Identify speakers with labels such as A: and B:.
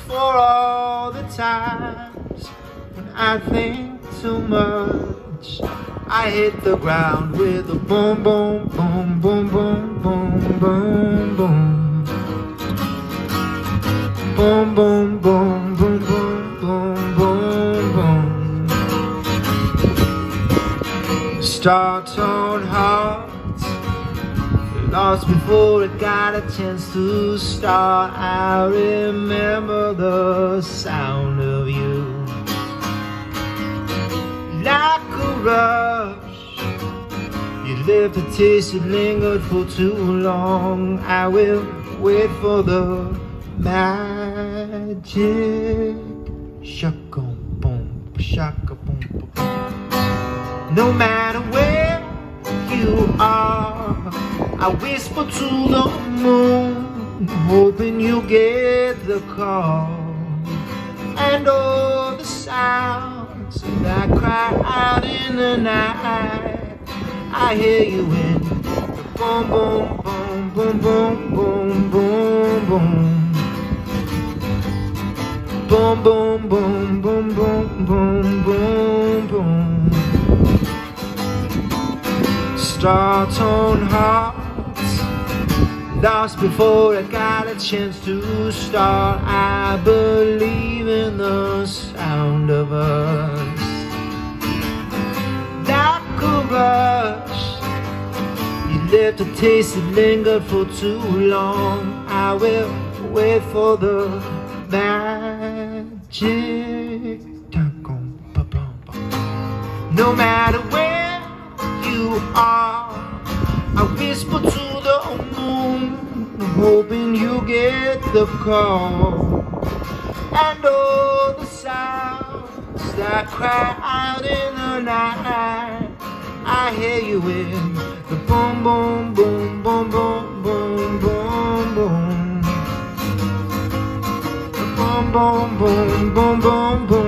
A: for all the times when I think too much. I hit the ground with a boom, boom, boom, boom, boom, boom, boom, boom. Boom, boom, boom, boom, boom, boom, boom, boom. Start on hearts, lost before it got a chance to start. I remember the sound of you like a rush. You left a taste, it lingered for too long. I will wait for the magic. Shaka boom, shaka boom, boom. No matter where you are, I whisper to the moon, hoping you get the call. And all the sounds that cry out in the night, I hear you in the boom, boom, boom, boom, boom, boom, boom, boom. Boom, boom, boom, boom, boom, boom, boom, boom. Start on hearts, lost before I got a chance to start. I believe in the sound of us like a rush. You left a taste that lingered for too long. I will wait for the magic. No matter where you are, I whisper to the moon, hoping you get the call. And all the sounds that cry out in the night, I hear you in the boom, boom, boom, boom, boom, boom, boom, boom. Boom, boom, boom, boom, boom, boom.